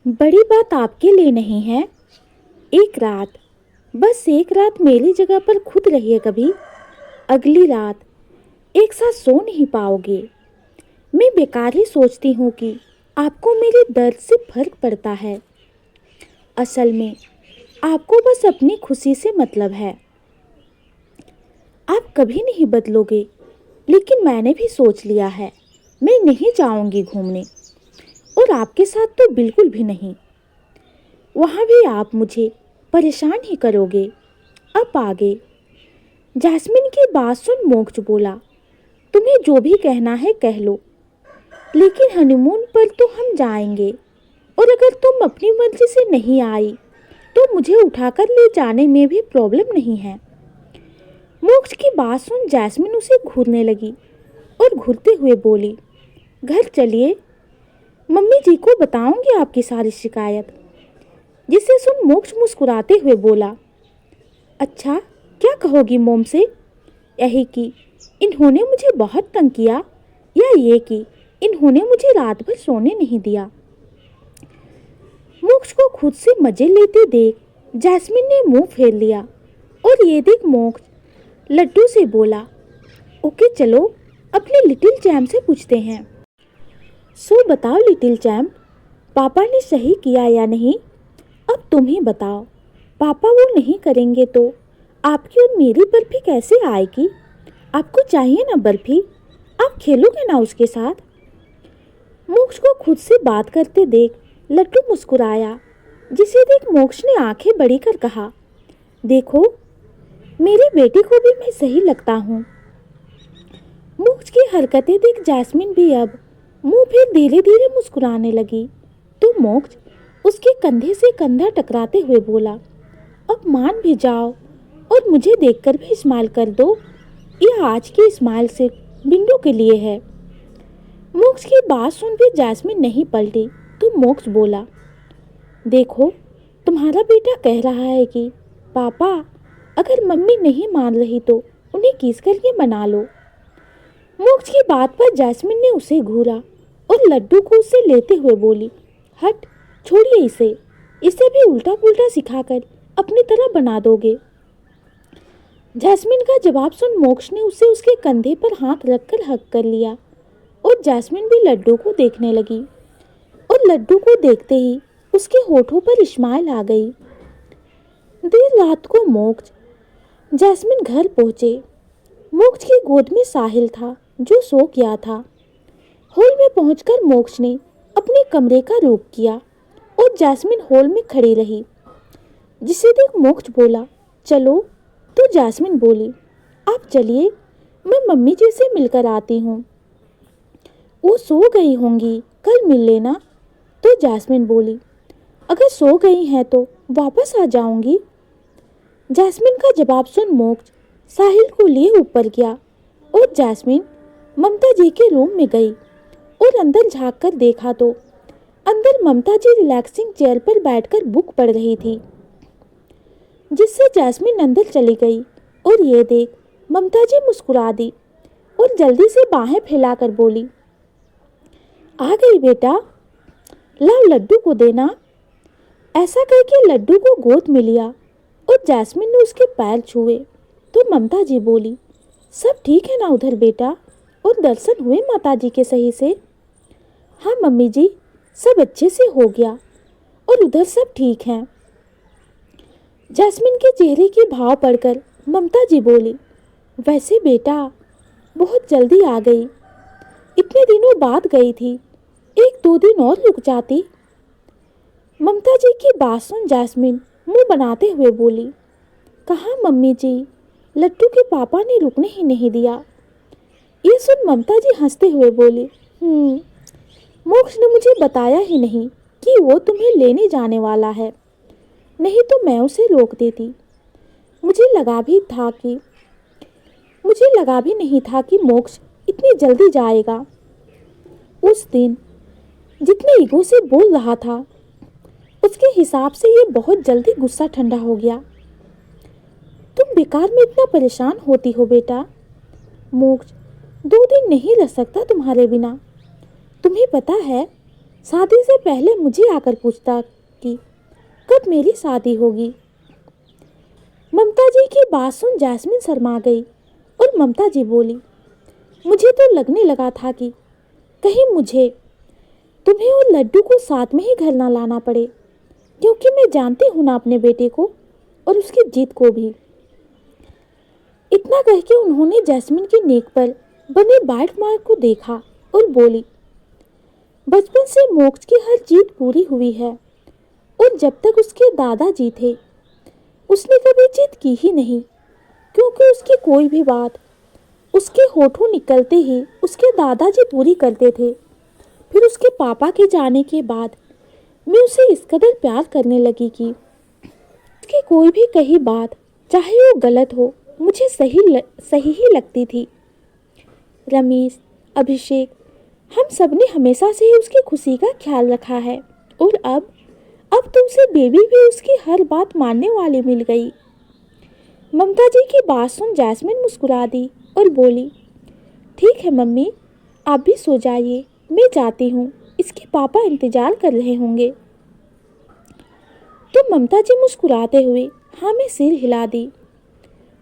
बड़ी बात आपके लिए नहीं है। एक रात, बस एक रात मेरी जगह पर खुद रहिए कभी। अगली रात एक साथ सो नहीं पाओगे। मैं बेकार ही सोचती हूँ कि आपको मेरे दर्द से फर्क पड़ता है। असल में आपको बस अपनी खुशी से मतलब है। आप कभी नहीं बदलोगे, लेकिन मैंने भी सोच लिया है, मैं नहीं जाऊंगी घूमने, और आपके साथ तो बिल्कुल भी नहीं। वहाँ भी आप मुझे परेशान ही करोगे। अब आगे। जैस्मिन की बात सुन मोक्ष बोला, तुम्हें जो भी कहना है कह लो, लेकिन हनीमून पर तो हम जाएंगे, और अगर तुम अपनी मर्जी से नहीं आई तो मुझे उठाकर ले जाने में भी प्रॉब्लम नहीं है। मोक्ष की बात सुन जैस्मिन उसे घूरने लगी और घूरते हुए बोली, घर चलिए, मम्मी जी को बताऊंगी आपकी सारी शिकायत। जिसे सुन मोक्ष मुस्कुराते हुए बोला, अच्छा क्या कहोगी मोम से? यही कि इन्होंने मुझे बहुत तंग किया, या ये कि इन्होंने मुझे रात भर सोने नहीं दिया? मोक्ष को खुद से मजे लेते देख जैस्मिन ने मुंह फेर लिया, और ये देख मोक्ष लड्डू से बोला, ओके चलो अपने लिटिल चैम्प से पूछते हैं। सो बताओ लिटिल चैम्प, पापा ने सही किया या नहीं? अब तुम ही बताओ, पापा वो नहीं करेंगे तो आपकी और मेरी बर्फी कैसे आएगी? आपको चाहिए ना बर्फी, आप खेलोगे ना उसके साथ? मोक्ष को खुद से बात करते देख लड्डू मुस्कुराया, जिसे देख मोक्ष ने आंखें बड़ी कर कहा, देखो मेरी बेटी को भी मैं सही लगता हूँ। मोक्ष की हरकतें देख जैस्मिन भी अब मुंह फिर धीरे धीरे मुस्कुराने लगी, तो मोक्ष उसके कंधे से कंधा टकराते हुए बोला, अब मान भी जाओ और मुझे देखकर भी स्माइल कर दो। यह आज की स्माइल से बिंदु के लिए है। मोक्ष की बात सुन भी जैस्मिन नहीं पलटी, तो मोक्ष बोला, देखो तुम्हारा बेटा कह रहा है कि पापा अगर मम्मी नहीं मान रही तो उन्हें किस करके मना लो। मोक्ष की बात पर जैस्मिन ने उसे घूरा और लड्डू को उससे लेते हुए बोली, हट, छोड़िए इसे, इसे भी उल्टा पुल्टा सिखाकर अपनी तरह बना दोगे। जैस्मिन का जवाब सुन मोक्ष ने उसे उसके कंधे पर हाथ रखकर हक कर लिया, और जैस्मिन भी लड्डू को देखने लगी, और लड्डू को देखते ही उसके होठों पर स्माइल आ गई। देर रात को मोक्ष जैस्मिन घर पहुंचे। मोक्ष की गोद में साहिल था, जो सो गया था। हॉल में पहुंचकर मोक्ष ने अपने कमरे का रुख किया, और जैस्मिन हॉल में खड़ी रही, जिसे देख मोक्ष बोला, चलो। तो जैस्मिन बोली, आप चलिए, मैं मम्मी जी से मिलकर आती हूँ। वो सो गई होंगी, कल मिल लेना। तो जैस्मिन बोली, अगर सो गई हैं तो वापस आ जाऊंगी। जैस्मिन का जवाब सुन मोक्ष साहिल को लिए ऊपर गया, और जैस्मिन ममता जी के रूम में गई और अंदर झांक कर देखा तो अंदर ममता जी रिलैक्सिंग चेयर पर बैठकर बुक पढ़ रही थी, जिससे जैस्मिन अंदर चली गई, और ये देख ममता जी मुस्कुरा दी और जल्दी से बाहें फैलाकर बोली, आ गई बेटा, लाओ लड्डू को देना। ऐसा करके लड्डू को गोद में लिया, और जैस्मिन ने उसके पैर छुए, तो ममता जी बोली, सब ठीक है ना उधर बेटा, और दर्शन हुए माता जी के सही से? हाँ मम्मी जी, सब अच्छे से हो गया, और उधर सब ठीक हैं। जैस्मिन के चेहरे के भाव पढ़कर ममता जी बोली, वैसे बेटा बहुत जल्दी आ गई, इतने दिनों बाद गई थी, एक दो दिन और रुक जाती। ममता जी की बात सुन जैस्मिन मुंह बनाते हुए बोली, कहाँ मम्मी जी, लड्डू के पापा ने रुकने ही नहीं दिया। ये सुन ममता जी हंसते हुए बोली, मोक्ष ने मुझे बताया ही नहीं कि वो तुम्हें लेने जाने वाला है, नहीं तो मैं उसे रोक देती। मुझे लगा भी नहीं था कि मोक्ष इतनी जल्दी जाएगा। उस दिन जितने ईगो से बोल रहा था, उसके हिसाब से ये बहुत जल्दी गुस्सा ठंडा हो गया। तुम बेकार में इतना परेशान होती हो बेटा, मोक्ष 2 दिन नहीं रह सकता तुम्हारे बिना। तुम्हें पता है शादी से पहले मुझे आकर पूछता कि कब मेरी शादी होगी। ममता जी की बात सुन जैस्मिन शर्मा गई और ममता जी बोली, मुझे तो लगने लगा था कि कहीं मुझे तुम्हें और लड्डू को साथ में ही घर ना लाना पड़े, क्योंकि मैं जानती हूँ ना अपने बेटे को और उसकी जिद को भी। इतना कह के उन्होंने जैस्मिन की नेक पर बने बाइट मार्क को देखा और बोली, बचपन से मोक्ष की हर जिद पूरी हुई है और जब तक उसके दादाजी थे उसने कभी जिद की ही नहीं, क्योंकि उसकी कोई भी बात उसके होठों निकलते ही उसके दादाजी पूरी करते थे। फिर उसके पापा के जाने के बाद मैं उसे इस कदर प्यार करने लगी कि उसकी कोई भी कही बात चाहे वो गलत हो मुझे सही ही लगती थी। रमेश, अभिषेक, हम सब ने हमेशा से ही उसकी खुशी का ख्याल रखा है और अब तो उसे बेबी भी उसकी हर बात मानने वाली मिल गई। ममता जी की बात सुन जैस्मिन मुस्कुरा दी और बोली, ठीक है मम्मी, आप भी सो जाइए, मैं जाती हूँ, इसके पापा इंतजार कर रहे होंगे। तो ममता जी मुस्कुराते हुए हाँ में सिर हिला दी।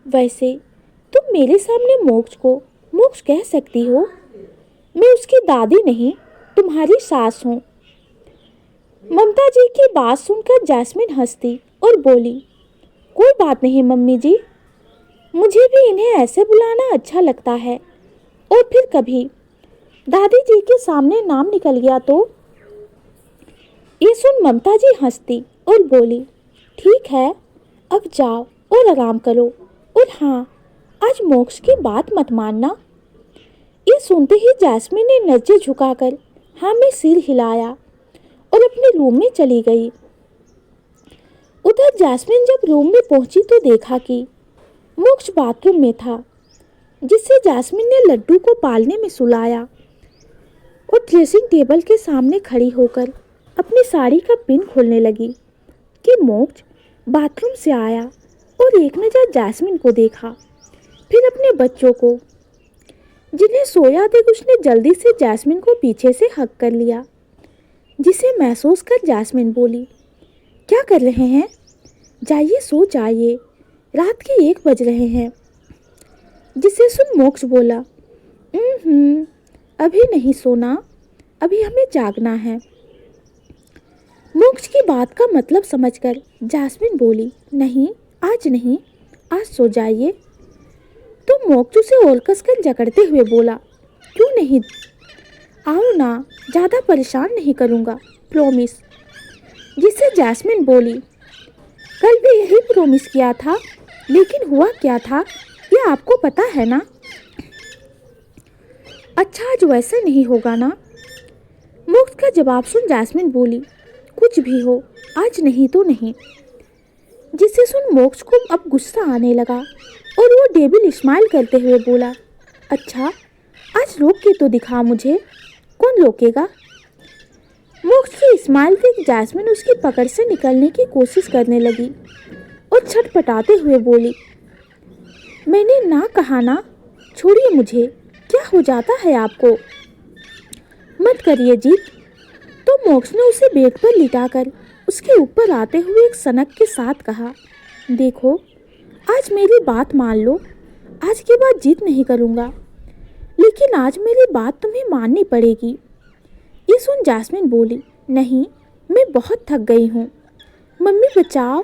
वैसे तुम मेरे सामने मोक्ष को मोक्ष कह सकती हो, मैं उसकी दादी नहीं तुम्हारी सास हूँ। ममता जी की बात सुनकर जैस्मिन हंसती और बोली, कोई बात नहीं मम्मी जी, मुझे भी इन्हें ऐसे बुलाना अच्छा लगता है, और फिर कभी दादी जी के सामने नाम निकल गया तो। ये सुन ममता जी हंसती और बोली, ठीक है, अब जाओ और आराम करो, और हाँ, आज मोक्ष की बात मत मानना। ये सुनते ही जैस्मिन ने नज़रें झुकाकर हाँ में सिर हिलाया और अपने रूम में चली गई। उधर जैस्मिन जब रूम में पहुंची तो देखा कि मोक्ष बाथरूम में था, जिससे जैस्मिन ने लड्डू को पालने में सुलाया और ड्रेसिंग टेबल के सामने खड़ी होकर अपनी साड़ी का पिन खोलने लगी कि मोक्ष बाथरूम से आया और एक नज़र जैस्मिन को देखा, फिर अपने बच्चों को, जिन्हें सोया देख उसने जल्दी से जैस्मिन को पीछे से हक कर लिया, जिसे महसूस कर जैस्मिन बोली, क्या कर रहे हैं, जाइए सो जाइए, रात के 1 बज रहे हैं। जिसे सुन मोक्ष बोला, अभी नहीं सोना, अभी हमें जागना है। मोक्ष की बात का मतलब समझकर जैस्मिन बोली, नहीं, आज नहीं, आज सो जाइए। तो मोक्ष उसे और कसकर जकड़ते हुए बोला, क्यों नहीं, आओ ना, ज़्यादा परेशान नहीं करूँगा, प्रॉमिस। जिससे जैस्मिन बोली, कल भी यही प्रॉमिस किया था, लेकिन हुआ क्या था ये आपको पता है ना। अच्छा, आज वैसा नहीं होगा ना। मोक्ष का जवाब सुन जैस्मिन बोली, कुछ भी हो, आज नहीं तो नहीं। जिससे सुन मोक्ष को अब गुस्सा आने लगा और वो डेविल स्माइल करते हुए बोला, अच्छा, आज रोक के तो दिखा मुझे, कौन रोकेगा। मोक्ष की स्माइल देख जैस्मिन उसकी पकड़ से निकलने की कोशिश करने लगी और छटपटाते हुए बोली, मैंने ना कहा ना, छोड़िए मुझे, क्या हो जाता है आपको, मत करिए जिद। तो मोक्ष ने उसे बेड पर लिटाकर उसके ऊपर आते हुए एक सनक के साथ कहा, देखो, आज मेरी बात मान लो, आज के बाद जिद नहीं करूँगा, लेकिन आज मेरी बात तुम्हें माननी पड़ेगी। ये सुन जैस्मिन बोली, नहीं, मैं बहुत थक गई हूँ, मम्मी बचाओ।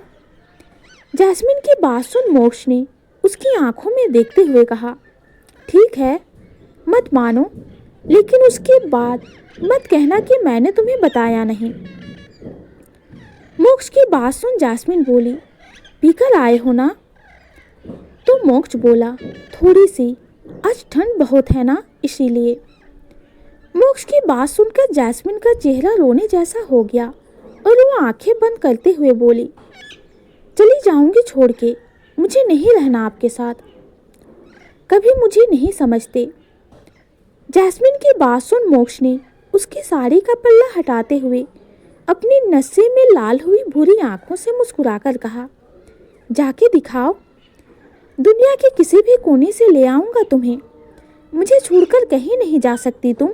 जैस्मिन की बात सुन मोक्ष ने उसकी आंखों में देखते हुए कहा, ठीक है, मत मानो, लेकिन उसके बाद मत कहना कि मैंने तुम्हें बताया नहीं। मोक्ष की बात सुन जैस्मिन बोली, पीकर आए हो ना। तो मोक्ष बोला, थोड़ी सी, आज ठंड बहुत है ना, इसीलिए। मोक्ष की बात सुनकर जैस्मिन का चेहरा रोने जैसा हो गया और वो आंखें बंद करते हुए बोली, चली जाऊंगी छोड़ के, मुझे नहीं रहना आपके साथ, कभी मुझे नहीं समझते। जैस्मिन की बात सुन मोक्ष ने उसकी साड़ी का पल्ला हटाते हुए अपनी नस्से में लाल हुई भूरी आंखों से मुस्कुराकर कहा, जाके दिखाओ, दुनिया के किसी भी कोने से ले आऊँगा तुम्हें, मुझे छोड़कर कहीं नहीं जा सकती तुम।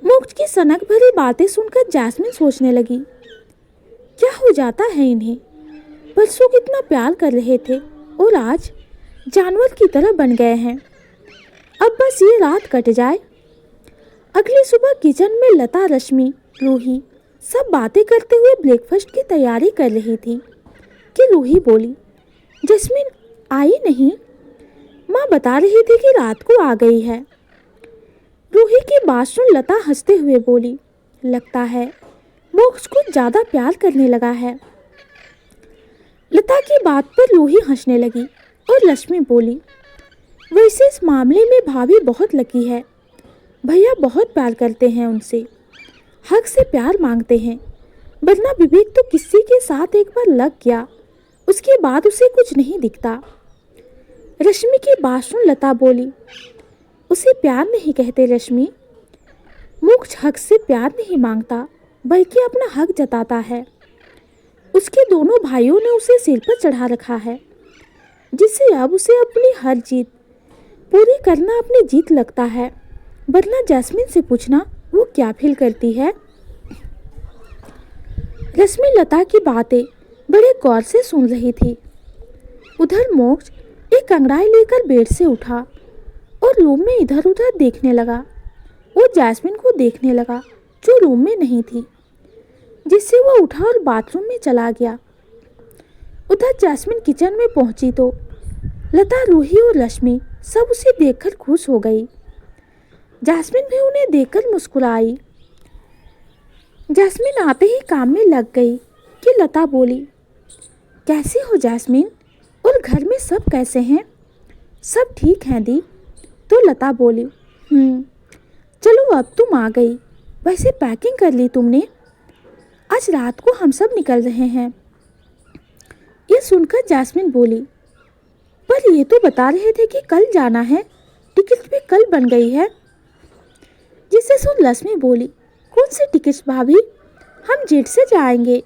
मोक्ष की सनक भरी बातें सुनकर जैस्मिन सोचने लगी, क्या हो जाता है इन्हें? परसों कितना प्यार कर रहे थे और आज जानवर की तरह बन गए हैं। अब बस ये रात कट जाए। अगली सुबह किचन में लता, रश्मि, रूही सब बातें करते हुए ब्रेकफास्ट की तैयारी कर रही थी कि रूही बोली, जैस्मिन आई नहीं? माँ बता रही थी कि रात को आ गई है। रूही की बात सुन लता हंसते हुए बोली, लगता है मोक्ष को ज़्यादा प्यार करने लगा है। लता की बात पर रूही हंसने लगी और रश्मि बोली, वैसे इस मामले में भाभी बहुत लकी है। भैया बहुत प्यार करते हैं उनसे, हक से प्यार मांगते हैं, वरना विवेक तो किसी के साथ एक बार लग गया, उसके बाद उसे कुछ नहीं दिखता। रश्मि की बात सुन लता बोली, उसे प्यार नहीं कहते रश्मि, मोक्ष हक से प्यार नहीं मांगता बल्कि अपना हक जताता है। उसके दोनों भाइयों ने उसे सिर पर चढ़ा रखा है, जिससे अब उसे अपनी हर जीत पूरी करना अपनी जीत लगता है। वरना जैस्मिन से पूछना वो क्या फील करती है। रश्मि लता की बातें बड़े गौर से सुन रही थी। उधर मोक्ष एक अंगड़ाई लेकर बेड से उठा और रूम में इधर उधर देखने लगा। वो जैस्मिन को देखने लगा जो रूम में नहीं थी, जिससे वो उठा और बाथरूम में चला गया। उधर जैस्मिन किचन में पहुंची तो लता, रूही और रश्मि सब उसे देखकर खुश हो गई। जैस्मिन भी उन्हें देखकर मुस्कुराई। जैस्मिन आते ही काम में लग गई कि लता बोली, कैसी हो जैस्मिन, और घर में सब कैसे हैं? सब ठीक हैं दी। तो लता बोली, चलो अब तुम आ गई। वैसे पैकिंग कर ली तुमने? आज रात को हम सब निकल रहे हैं। ये सुनकर जैस्मिन बोली, पर ये तो बता रहे थे कि कल जाना है, टिकट भी कल बन गई है। जिसे सुन रश्मि बोली, कौन सी टिकट भाभी, हम जेट से जाएंगे।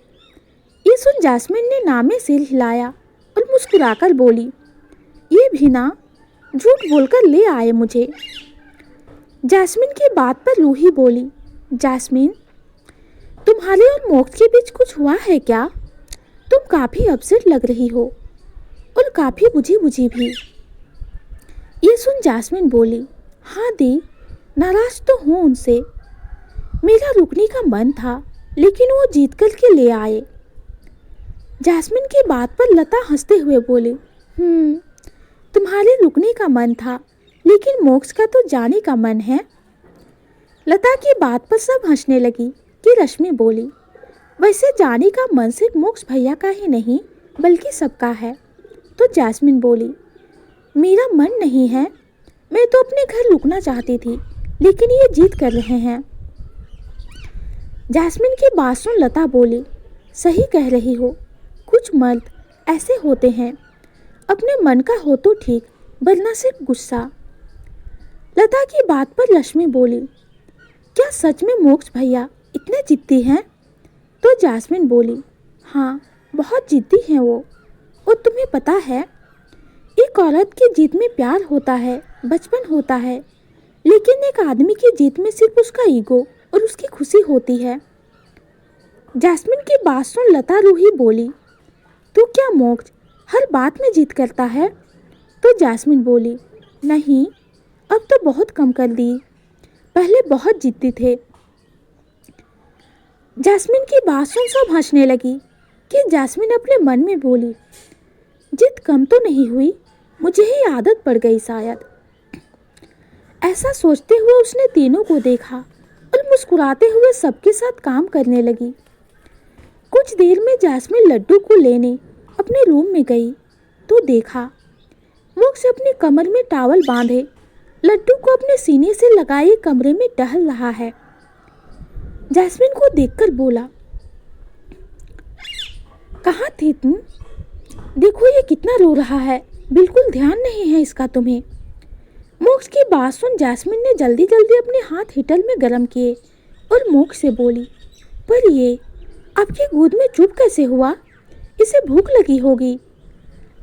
ये सुन जैस्मिन ने नाम में सिर हिलाया और मुस्कुराकर बोली, ये भी ना झूठ बोलकर ले आए मुझे। जैस्मिन की बात पर रूही बोली, जैस्मिन तुम्हारे और मोक्ष के बीच कुछ हुआ है क्या? तुम काफ़ी अपसेट लग रही हो और काफ़ी बुझी बुझी भी। ये सुन जैस्मिन बोली, हाँ दी, नाराज तो हूँ उनसे। मेरा रुकने का मन था लेकिन वो जीत कर के ले आए। जैस्मिन की बात पर लता हंसते हुए बोली, तुम्हारे रुकने का मन था लेकिन मोक्ष का तो जाने का मन है। लता की बात पर सब हंसने लगी कि रश्मि बोली, वैसे जाने का मन सिर्फ मोक्ष भैया का ही नहीं बल्कि सबका है। तो जैस्मिन बोली, मेरा मन नहीं है, मैं तो अपने घर रुकना चाहती थी लेकिन ये जिद कर रहे हैं। जैस्मिन की बात सुन लता बोली, सही कह रही हो, कुछ मर्द ऐसे होते हैं, अपने मन का हो तो ठीक वरना सिर्फ गुस्सा। लता की बात पर रश्मि बोली, क्या सच में मोक्ष भैया इतने जिद्दी हैं? तो जैस्मिन बोली, हाँ बहुत जिद्दी हैं वो। और तुम्हें पता है, एक औरत की जीत में प्यार होता है, बचपन होता है, लेकिन एक आदमी की जीत में सिर्फ उसका ईगो और उसकी खुशी होती है। जैस्मिन की बात सुन लता रूही बोली, तो क्या मोक्ष हर बात में जीत करता है? तो जैस्मिन बोली, नहीं, अब तो बहुत कम कर दी, पहले बहुत जिद्दी थे। जैस्मिन की बात सुन सब हंसने लगी कि जैस्मिन अपने मन में बोली, जिद कम तो नहीं हुई, मुझे ही आदत पड़ गई शायद। ऐसा सोचते हुए उसने तीनों को देखा और मुस्कुराते हुए सबके साथ काम करने लगी। कुछ देर में जैस्मिन लड्डू को लेने अपने रूम में गई तो देखा मोक्ष अपनी कमर में टॉवल बांधे लड्डू को अपने सीने से लगाए कमरे में टहल रहा है। जैस्मिन को देखकर बोला, कहाँ थी तुम? देखो ये कितना रो रहा है, बिल्कुल ध्यान नहीं है इसका तुम्हें। मोक्ष की बात सुन जैस्मिन ने जल्दी जल्दी अपने हाथ हीटर में गर्म किए और मोक्ष से बोली, पर ये आपकी गोद में चुप कैसे हुआ? इसे भूख लगी होगी।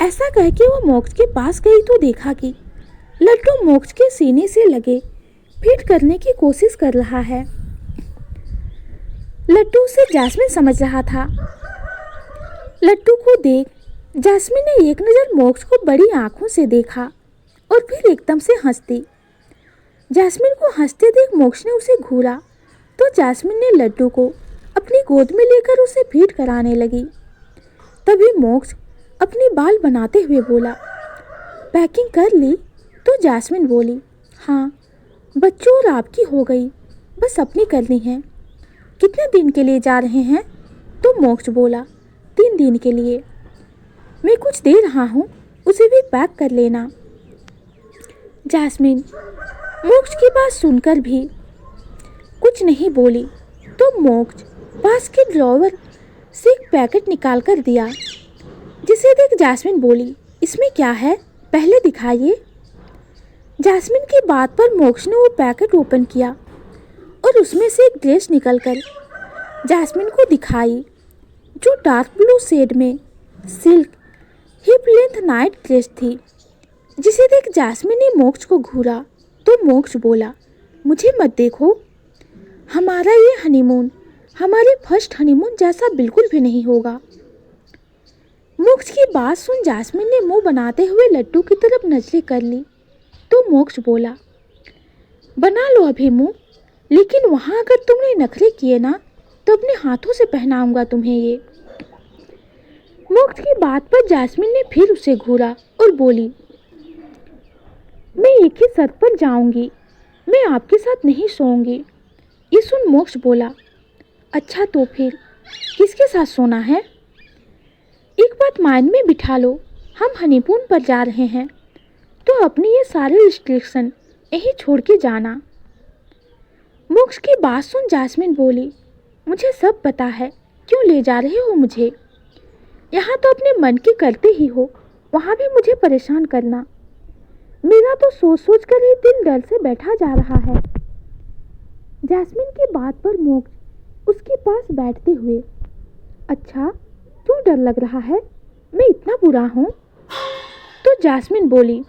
ऐसा कह के वो मोक्ष के पास गई तो देखा कि लड्डू मोक्ष के सीने से लगे फिट करने की कोशिश कर रहा है। लट्टू उसे जैस्मिन समझ रहा था। लट्टू को देख जैस्मिन ने एक नज़र मोक्ष को बड़ी आंखों से देखा और फिर एकदम से हंस दी। जैस्मिन को हंसते देख मोक्ष ने उसे घूरा तो जैस्मिन ने लड्डू को अपनी गोद में लेकर उसे फीड कराने लगी। तभी मोक्ष अपनी बाल बनाते हुए बोला, पैकिंग कर ली? तो जैस्मिन बोली, हाँ बच्चों और आपकी हो गई, बस अपनी करनी है। कितने दिन के लिए जा रहे हैं? तो मोक्ष बोला, 3 दिन के लिए। मैं कुछ दे रहा हूँ, उसे भी पैक कर लेना। जैस्मिन मोक्ष की बात सुनकर भी कुछ नहीं बोली तो मोक्ष पास के ड्रॉवर से एक पैकेट निकाल कर दिया, जिसे देख जैस्मिन बोली, इसमें क्या है, पहले दिखाइए। जैस्मिन की बात पर मोक्ष ने वो पैकेट ओपन किया और उसमें से एक ड्रेस निकलकर जैस्मिन को दिखाई, जो डार्क ब्लू शेड में silk hip length night dress थी। जिसे देख जैस्मिन ने मोक्ष को घूरा तो मोक्ष बोला, मुझे मत देखो, हमारा ये हनीमून हमारे फर्स्ट हनीमून जैसा बिल्कुल भी नहीं होगा। मोक्ष की बात सुन जैस्मिन ने मुंह बनाते हुए लड्डू की तरफ नजरें कर ली तो मोक्ष बोला, बना लो अभी मुंह, लेकिन वहाँ अगर तुमने नखरे किए ना तो अपने हाथों से पहनाऊंगा तुम्हें ये। मोक्ष की बात पर जैस्मिन ने फिर उसे घूरा और बोली, मैं एक ही छत पर जाऊंगी, मैं आपके साथ नहीं सोऊंगी। ये सुन मोक्ष बोला, अच्छा तो फिर किसके साथ सोना है? एक बात माइंड में बिठा लो, हम हनीमून पर जा रहे हैं तो अपनी ये सारे रिस्ट्रिक्शन यहीं छोड़ के जाना। मोक्ष की बात सुन जैस्मिन बोली, मुझे सब पता है, क्यों ले जा रहे हो मुझे? यहाँ तो अपने मन की करते ही हो, वहाँ भी मुझे परेशान करना। मेरा तो सोच सोच कर ही दिल डर से बैठा जा रहा है। जैस्मिन की बात पर मोक्ष उसके पास बैठते हुए, अच्छा क्यों डर लग रहा है, मैं इतना बुरा हूँ? तो जैस्मिन बोली,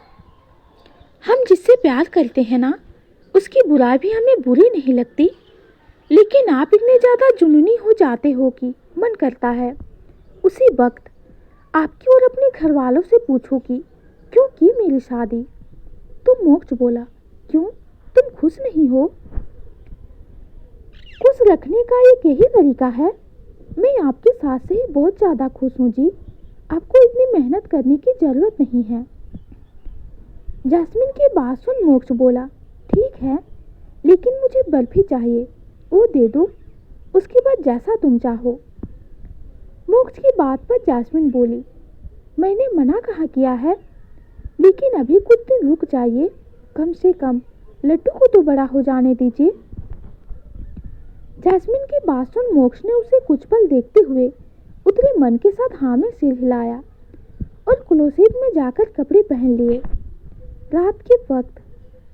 हम जिससे प्यार करते हैं ना, उसकी बुराई भी हमें बुरी नहीं लगती, लेकिन आप इतने ज़्यादा जुनूनी हो जाते हो कि मन करता है उसी वक्त आपकी और अपने घर वालों से पूछो कि क्यों की मेरी शादी। तो मोक्ष बोला, क्यों, तुम खुश नहीं हो? खुश रखने का एक यही तरीका है। मैं आपके साथ से ही बहुत ज़्यादा खुश हूँ जी, आपको इतनी मेहनत करने की ज़रूरत नहीं है। जैस्मिन की बात सुन मोक्ष बोला, ठीक है, लेकिन मुझे बर्फी चाहिए, वो दे दो, उसके बाद जैसा तुम चाहो। मोक्ष की बात पर जैस्मिन बोली, मैंने मना कहाँ किया है, लेकिन अभी कुछ दिन रुक जाइए, कम से कम लड्डू को तो बड़ा हो जाने दीजिए। जैस्मिन की बात सुन मोक्ष ने उसे कुछ पल देखते हुए उतरे मन के साथ हाँ में सिर हिलाया और क्लोसेट में जाकर कपड़े पहन लिए। रात के वक्त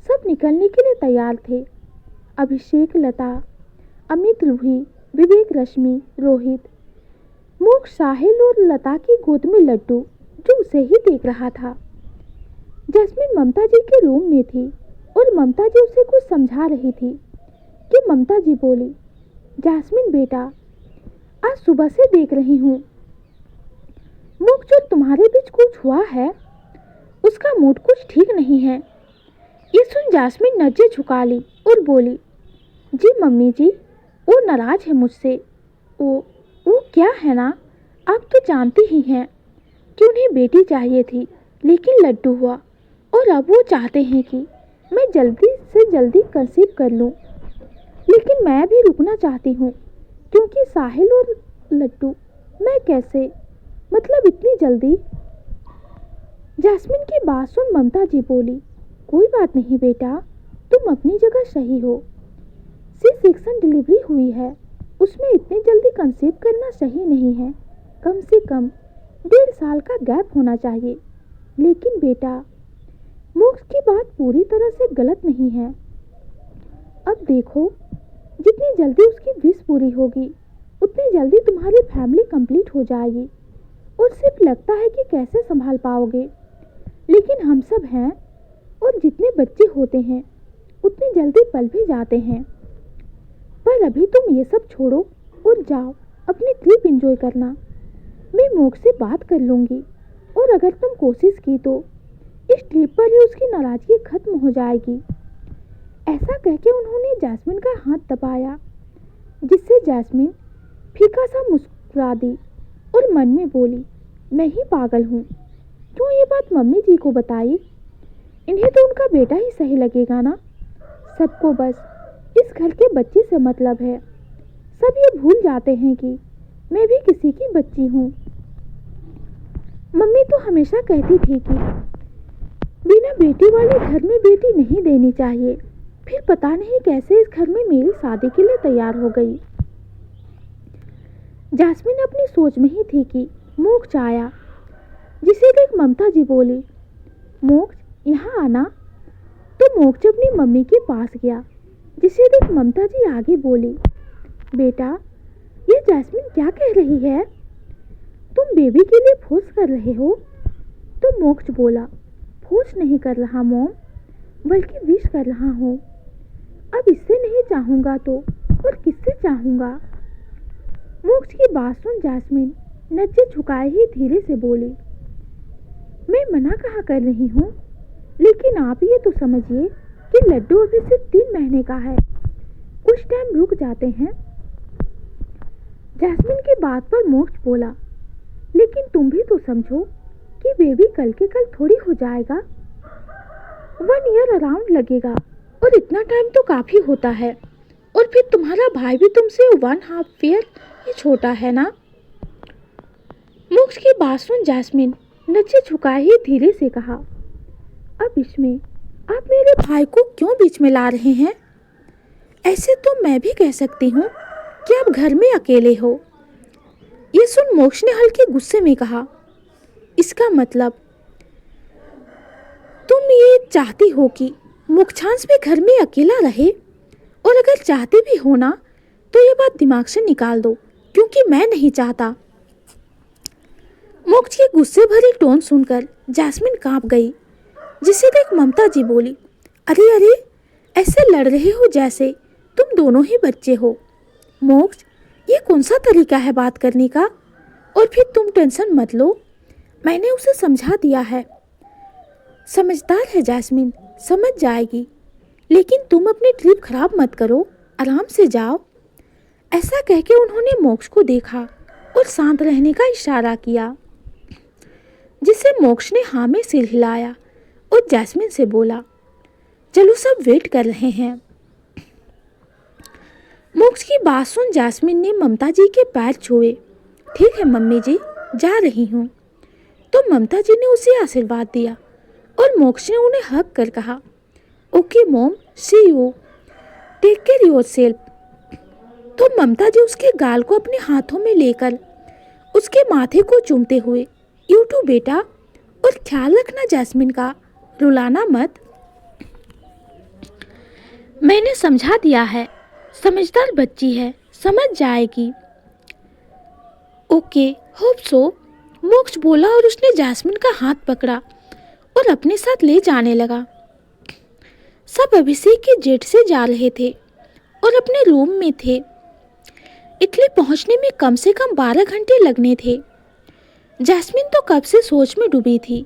सब निकलने के लिए तैयार थे। अभिषेक, लता, अमित, रूही, विवेक, रश्मि, रोहित, मोक्ष, साहिल और लता की गोद में लड्डू जो उसे ही देख रहा था। जैस्मिन ममता जी के रूम में थी और ममता जी उसे कुछ समझा रही थी कि ममता जी बोली, जैस्मिन बेटा, आज सुबह से देख रही हूँ मोक्ष और तुम्हारे बीच कुछ हुआ है, उसका मूड कुछ ठीक नहीं है। ये सुन जैस्मिन नजरें झुका ली और बोली, जी मम्मी जी, वो नाराज है मुझसे। वो क्या है ना, आप तो जानती ही हैं कि उन्हें बेटी चाहिए थी, लेकिन लड्डू हुआ और अब वो चाहते हैं कि मैं जल्दी से जल्दी कंसीव कर लूं। लेकिन मैं भी रुकना चाहती हूँ, क्योंकि साहिल और लड्डू, मैं कैसे, मतलब इतनी जल्दी। जैस्मिन की बात सुन ममता जी बोली, कोई बात नहीं बेटा, तुम अपनी जगह सही हो। C-सेक्शन डिलीवरी हुई है, उसमें इतनी जल्दी कंसीव करना सही नहीं है, कम से कम 1.5 साल का गैप होना चाहिए। लेकिन बेटा, मोक्ष की बात पूरी तरह से गलत नहीं है। अब देखो, जितनी जल्दी उसकी विश पूरी होगी उतनी जल्दी तुम्हारी फैमिली कंप्लीट हो जाएगी और सिर्फ लगता है कि कैसे संभाल पाओगे, लेकिन हम सब हैं और जितने बच्चे होते हैं उतनी जल्दी पल भी जाते हैं। पर अभी तुम ये सब छोड़ो और जाओ अपनी ट्रिप एंजॉय करना। मैं मोक्ष से बात कर लूँगी और अगर तुम कोशिश की तो इस ट्रिप पर ही उसकी नाराज़गी खत्म हो जाएगी। ऐसा कहकर उन्होंने जैस्मिन का हाथ दबाया, जिससे जैस्मिन फीका सा मुस्कुरा दी और मन में बोली, मैं ही पागल हूँ, क्यों ये बात मम्मी जी को बताई? इन्हें तो उनका बेटा ही सही लगेगा ना। सबको बस इस घर के बच्चे से मतलब है। सब ये भूल जाते हैं कि मैं भी किसी की बच्ची हूँ। मम्मी तो हमेशा कहती थी कि बिना बेटी वाले घर में बेटी नहीं देनी चाहिए। फिर पता नहीं कैसे इस घर में मेरी शादी के लिए तैयार हो गई। जैस्मिन अपनी सोच में ही थी कि मोक्ष आया, जिसे देख ममता जी बोली, मोक्ष यहाँ आना। तो मोक्ष अपनी मम्मी के पास गया, जिसे देख ममता जी आगे बोली, बेटा ये जैस्मिन क्या कह रही है? तुम बेबी के लिए फोर्स कर रहे हो? तो मोक्ष बोला, फोर्स नहीं कर रहा मॉम, बल्कि विश कर रहा हूँ। अब इससे नहीं चाहूँगा तो और किससे चाहूँगा? मोक्ष की बात सुन जैस्मिन नज़र झुकाए ही धीरे से बोली, मैं मना कहाँ कर रही हूँ, लेकिन आप ये तो समझिए कि लड्डू अभी सिर्फ 3 महीने का है, कुछ टाइम रुक जाते हैं। जैस्मिन की बात पर मोक्ष बोला, लेकिन तुम भी तो समझो कि बेबी कल के कल थोड़ी हो जाएगा। 1 ईयर अराउंड लगेगा और इतना टाइम तो काफ़ी होता है। और फिर तुम्हारा भाई भी तुमसे 1.5 ईयर ही छोटा है ना। मोक्ष की बात सुन जैस्मिन नज़र झुकाए ही धीरे से कहा, अब इसमें आप मेरे भाई को क्यों बीच में ला रहे हैं? ऐसे तो मैं भी कह सकती हूँ कि आप घर में अकेले हो। ये सुन मोक्ष ने हल्के गुस्से में कहा, इसका मतलब तुम ये चाहती हो कि मोक्षांश भी घर में अकेला रहे? और अगर चाहते भी हो ना तो ये बात दिमाग से निकाल दो, क्योंकि मैं नहीं चाहता। मोक्ष के गुस्से भरे टोन सुनकर जैस्मिन कांप गई, जिसे देख ममता जी बोली, अरे अरे ऐसे लड़ रहे हो जैसे तुम दोनों ही बच्चे हो। मोक्ष ये कौन सा तरीका है बात करने का? और फिर तुम टेंशन मत लो, मैंने उसे समझा दिया है। समझदार है जैस्मिन, समझ जाएगी। लेकिन तुम अपनी ट्रिप खराब मत करो, आराम से जाओ। ऐसा कहकर उन्होंने मोक्ष को देखा और शांत रहने का इशारा किया, जिससे मोक्ष ने हाँ में सिर हिलाया और जैस्मिन से बोला, चलो सब वेट कर रहे हैं। मोक्ष की बात सुन जैस्मिन ने ममता जी के पैर छुए। ठीक है मम्मी जी, जा रही हूँ। तो ममता जी ने उसे आशीर्वाद दिया और मोक्ष ने उन्हें हग कर कहा, okay mom, see you, take care yourself. तो ममता जी उसके गाल को अपने हाथों में लेकर उसके माथे को चूमते हुए, यू टू बेटा, और ख्याल रखना जैस्मिन का, रुलाना मत। मैंने समझा दिया है, समझदार बच्ची है, समझ जाएगी। ओके, होप सो, मोक्ष बोला और उसने जैस्मिन का हाथ पकड़ा और अपने साथ ले जाने लगा। सब अभिषेक के जेट से जा रहे थे और अपने रूम में थे। इटली पहुंचने में कम से कम 12 घंटे लगने थे। जैस्मिन तो कब से सोच में डूबी थी।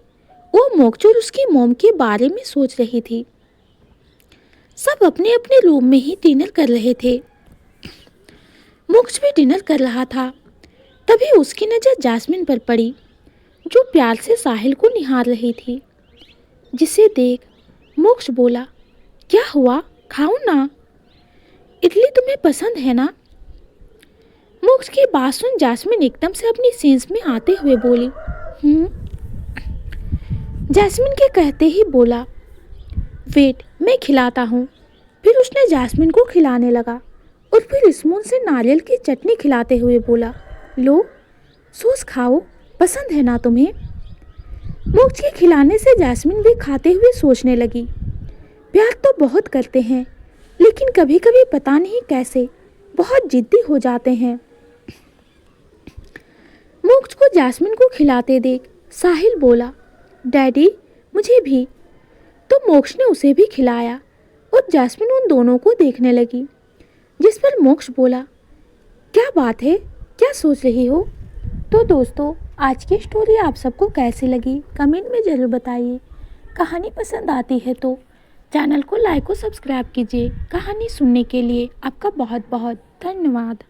वो मोक्ष और उसकी मॉम के बारे में सोच रही थी। सब अपने अपने रूम में ही डिनर कर रहे थे। मोक्ष भी डिनर कर रहा था। तभी उसकी नज़र जैस्मिन पर पड़ी, जो प्यार से साहिल को निहार रही थी। जिसे देख मोक्ष बोला, क्या हुआ, खाओ ना, इडली तुम्हें पसंद है ना? मोक्ष की बात सुन जैस्मिन एकदम से अपनी सेंस में आते हुए बोली, जैस्मिन के कहते ही बोला, वेट, मैं खिलाता हूँ। फिर उसने जैस्मिन को खिलाने लगा और फिर स्पून से नारियल की चटनी खिलाते हुए बोला, लो सॉस खाओ, पसंद है ना तुम्हें? मोक्ष के खिलाने से जैस्मिन भी खाते हुए सोचने लगी, प्यार तो बहुत करते हैं, लेकिन कभी कभी पता नहीं कैसे बहुत जिद्दी हो जाते हैं। मोक्ष को जैस्मिन को खिलाते देख साहिल बोला, डैडी मुझे भी। तो मोक्ष ने उसे भी खिलाया और जैस्मिन उन दोनों को देखने लगी, जिस पर मोक्ष बोला, क्या बात है, क्या सोच रही हो? तो दोस्तों, आज की स्टोरी आप सबको कैसी लगी कमेंट में ज़रूर बताइए। कहानी पसंद आती है तो चैनल को लाइक और सब्सक्राइब कीजिए। कहानी सुनने के लिए आपका बहुत बहुत धन्यवाद।